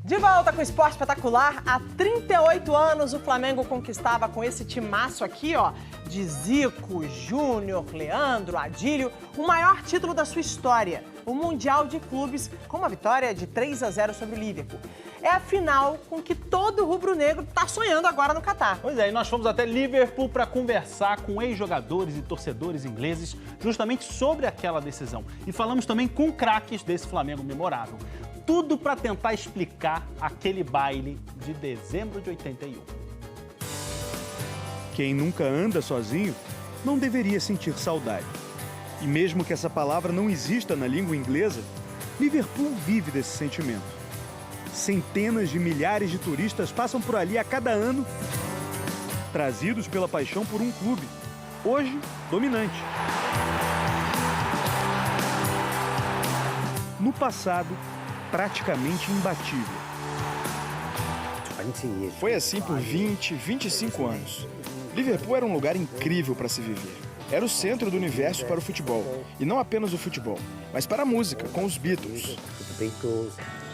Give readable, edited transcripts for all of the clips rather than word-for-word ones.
De volta com o Esporte Espetacular, há 38 anos o Flamengo conquistava com esse timaço aqui, ó, de Zico, Júnior, Leandro, Adílio, o maior título da sua história, o Mundial de Clubes, com uma vitória de 3-0 sobre o Liverpool. É a final com que todo rubro-negro está sonhando agora no Catar. Pois é, e nós fomos até Liverpool para conversar com ex-jogadores e torcedores ingleses justamente sobre aquela decisão. E falamos também com craques desse Flamengo memorável. Tudo para tentar explicar aquele baile de dezembro de 81. Quem nunca anda sozinho não deveria sentir saudade. E mesmo que essa palavra não exista na língua inglesa, Liverpool vive desse sentimento. Centenas de milhares de turistas passam por ali a cada ano, trazidos pela paixão por um clube, hoje dominante. No passado, praticamente imbatível. Foi assim por 25 anos. Liverpool era um lugar incrível para se viver. Era o centro do universo para o futebol. E não apenas o futebol, mas para a música, com os Beatles.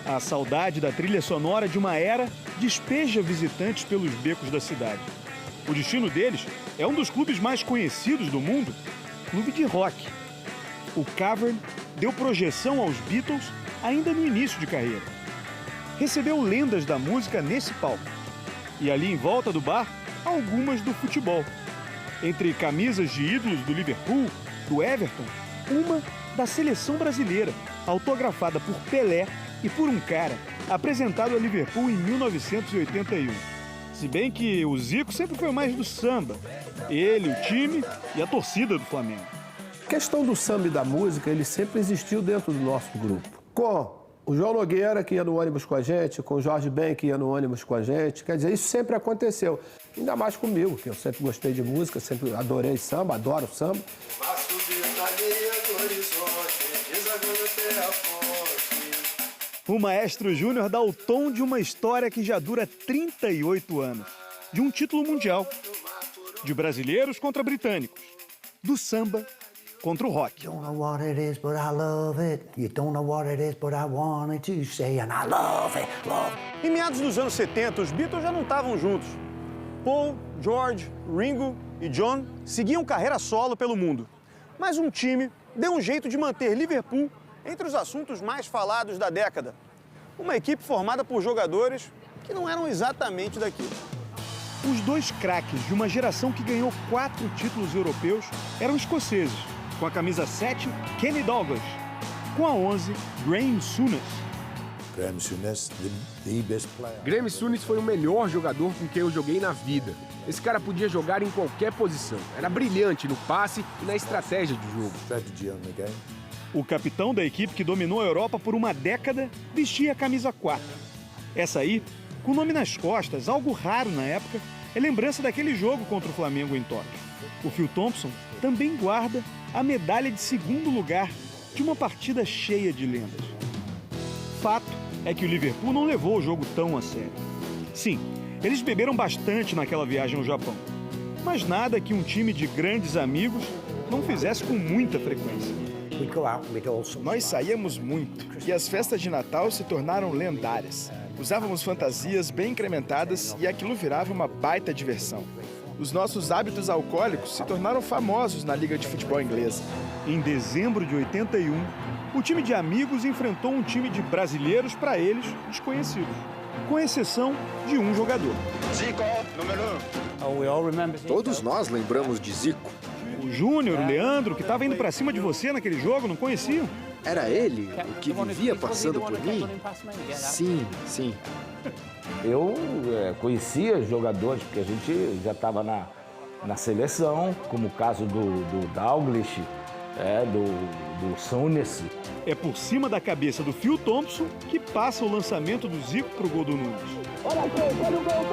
A saudade da trilha sonora de uma era despeja visitantes pelos becos da cidade. O destino deles é um dos clubes mais conhecidos do mundo, clube de rock. O Cavern deu projeção aos Beatles ainda no início de carreira. Recebeu lendas da música nesse palco. E ali em volta do bar, algumas do futebol. Entre camisas de ídolos do Liverpool, do Everton, uma da seleção brasileira, autografada por Pelé e por um cara apresentado a Liverpool em 1981. Se bem que o Zico sempre foi mais do samba. Ele, o time e a torcida do Flamengo. A questão do samba e da música, ele sempre existiu dentro do nosso grupo. Com o João Nogueira, que ia no ônibus com a gente, com o Jorge Ben, que ia no ônibus com a gente. Quer dizer, isso sempre aconteceu. Ainda mais comigo, que eu sempre gostei de música, sempre adorei samba, adoro samba. O Maestro Júnior dá o tom de uma história que já dura 38 anos. De um título mundial. De brasileiros contra britânicos. Do samba contra o rock. Em meados dos anos 70, os Beatles já não estavam juntos. Paul, George, Ringo e John seguiam carreira solo pelo mundo. Mas um time deu um jeito de manter Liverpool entre os assuntos mais falados da década. Uma equipe formada por jogadores que não eram exatamente daqui. Os dois craques de uma geração que ganhou 4 títulos europeus eram escoceses. Com a camisa 7, Kenny Douglas. Com a 11, Graeme Souness. Graeme Souness foi o melhor jogador com quem eu joguei na vida. Esse cara podia jogar em qualquer posição. Era brilhante no passe e na estratégia de jogo. O capitão da equipe que dominou a Europa por uma década vestia a camisa 4. Essa aí, com o nome nas costas, algo raro na época, é lembrança daquele jogo contra o Flamengo em Tóquio. O Phil Thompson também guarda a medalha de segundo lugar de uma partida cheia de lendas. Fato é que o Liverpool não levou o jogo tão a sério. Sim, eles beberam bastante naquela viagem ao Japão, mas nada que um time de grandes amigos não fizesse com muita frequência. Nós saíamos muito e as festas de Natal se tornaram lendárias. Usávamos fantasias bem incrementadas e aquilo virava uma baita diversão. Os nossos hábitos alcoólicos se tornaram famosos na Liga de Futebol Inglesa. Em dezembro de 81, o time de amigos enfrentou um time de brasileiros, para eles, desconhecidos. Com exceção de um jogador. Zico, número 1. Todos nós lembramos de Zico. O Júnior, o Leandro, que estava indo para cima de você naquele jogo, não conheciam? Era ele o que vivia passando por mim? Sim, sim. Eu conhecia jogadores, porque a gente já estava na seleção, como o caso do Douglas, do Souness. É por cima da cabeça do Phil Thompson que passa o lançamento do Zico para o gol do Nunes. Olha aqui, olha o gol,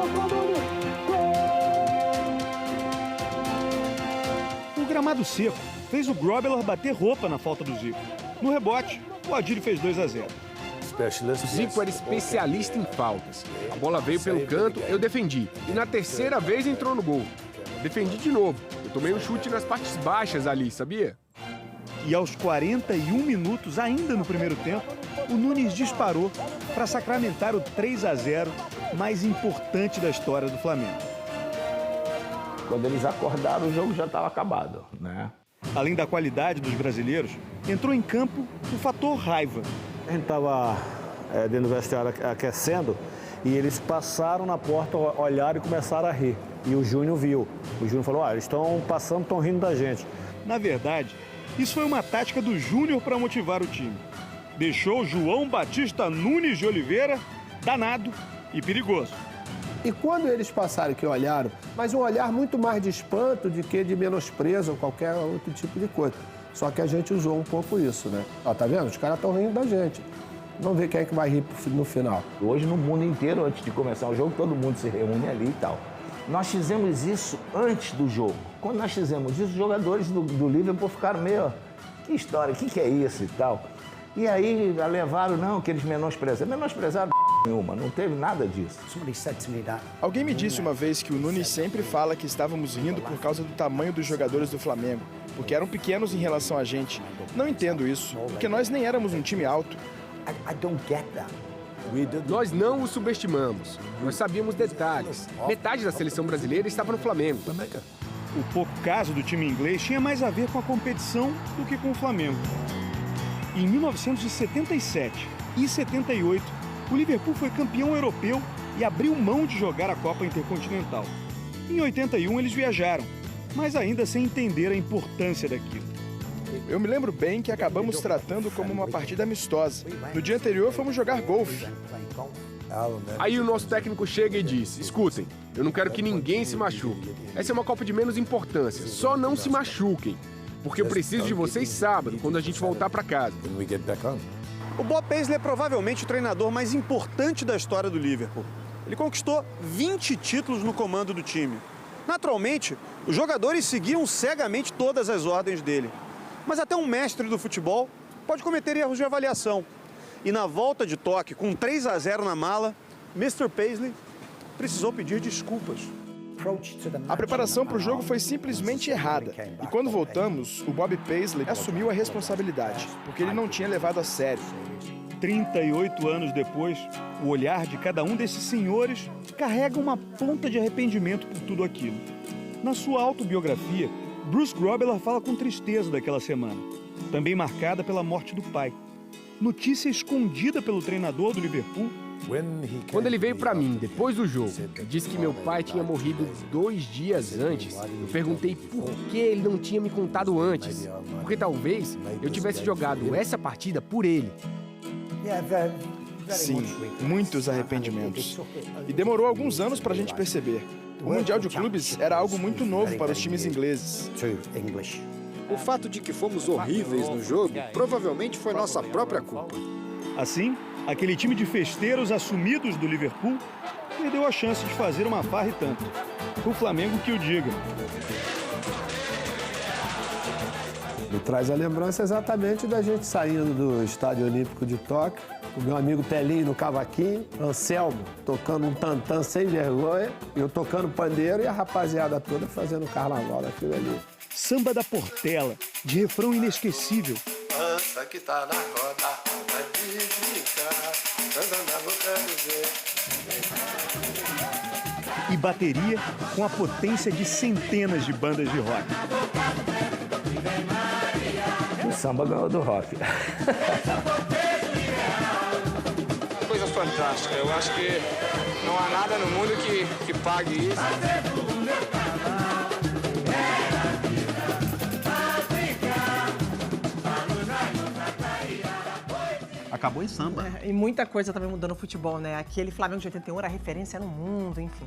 O gramado seco fez o Grobbelaar bater roupa na falta do Zico. No rebote, o Adílio fez 2-0. O Zico era especialista em faltas. A bola veio pelo canto, eu defendi. E na terceira vez entrou no gol. Defendi de novo. Eu tomei um chute nas partes baixas ali, sabia? E aos 41 minutos, ainda no primeiro tempo, o Nunes disparou para sacramentar o 3-0 mais importante da história do Flamengo. Quando eles acordaram, o jogo já estava acabado, né? Além da qualidade dos brasileiros, entrou em campo o fator raiva. A gente estava dentro do vestiário aquecendo e eles passaram na porta, olharam e começaram a rir. E o Júnior viu. O Júnior falou, eles estão passando, estão rindo da gente. Na verdade, isso foi uma tática do Júnior para motivar o time. Deixou João Batista Nunes de Oliveira danado e perigoso. E quando eles passaram que olharam, mas um olhar muito mais de espanto do que de menosprezo ou qualquer outro tipo de coisa. Só que a gente usou um pouco isso, né? Ó, tá vendo? Os caras estão rindo da gente. Vamos ver quem é que vai rir no final. Hoje, no mundo inteiro, antes de começar o jogo, todo mundo se reúne ali e tal. Nós fizemos isso antes do jogo. Quando nós fizemos isso, os jogadores do Liverpool ficaram meio... Que história, o que é isso e tal? E aí levaram, não, que eles menosprezaram. Menosprezaram nenhuma, não teve nada disso. Alguém me disse uma vez que o Nunes sempre fala que estávamos rindo por causa do tamanho dos jogadores do Flamengo, porque eram pequenos em relação a gente. Não entendo isso, porque nós nem éramos um time alto. Nós não o subestimamos. Nós sabíamos detalhes. Metade da seleção brasileira estava no Flamengo. O pouco caso do time inglês tinha mais a ver com a competição do que com o Flamengo. Em 1977 e 78, o Liverpool foi campeão europeu e abriu mão de jogar a Copa Intercontinental. Em 81, eles viajaram, mas ainda sem entender a importância daquilo. Eu me lembro bem que acabamos tratando como uma partida amistosa. No dia anterior, fomos jogar golfe. Aí o nosso técnico chega e diz, escutem, eu não quero que ninguém se machuque. Essa é uma Copa de menos importância, só não se machuquem. Porque eu preciso de vocês sábado, quando a gente voltar para casa. O Bob Paisley é provavelmente o treinador mais importante da história do Liverpool. Ele conquistou 20 títulos no comando do time. Naturalmente, os jogadores seguiam cegamente todas as ordens dele. Mas até um mestre do futebol pode cometer erros de avaliação. E na volta de toque, com 3-0 na mala, Mr. Paisley precisou pedir desculpas. A preparação para o jogo foi simplesmente errada. E quando voltamos, o Bob Paisley assumiu a responsabilidade, porque ele não tinha levado a sério. 38 anos depois, o olhar de cada um desses senhores carrega uma ponta de arrependimento por tudo aquilo. Na sua autobiografia, Bruce Grobbelaar fala com tristeza daquela semana, também marcada pela morte do pai. Notícia escondida pelo treinador do Liverpool. Quando ele veio para mim, depois do jogo, e disse que meu pai tinha morrido 2 dias antes, eu perguntei por que ele não tinha me contado antes. Porque talvez eu tivesse jogado essa partida por ele. Sim, muitos arrependimentos. E demorou alguns anos para a gente perceber. O Mundial de Clubes era algo muito novo para os times ingleses. O fato de que fomos horríveis no jogo provavelmente foi nossa própria culpa. Assim, aquele time de festeiros assumidos do Liverpool perdeu a chance de fazer uma farra e tanto. O Flamengo que o diga. Me traz a lembrança exatamente da gente saindo do Estádio Olímpico de Tóquio, o meu amigo Telinho no cavaquinho, Anselmo tocando um tantã sem vergonha, eu tocando pandeiro e a rapaziada toda fazendo carnaval daquilo ali. Samba da Portela, de refrão inesquecível. Dança que tá na roda, vai brincar, dança na boca do ver. E bateria com a potência de centenas de bandas de rock. O samba ganhou do rock. Coisa fantástica. Eu acho que não há nada no mundo que pague isso. Acabou em samba. E muita coisa também mudando no futebol, né? Aquele Flamengo de 81 era referência no mundo, enfim.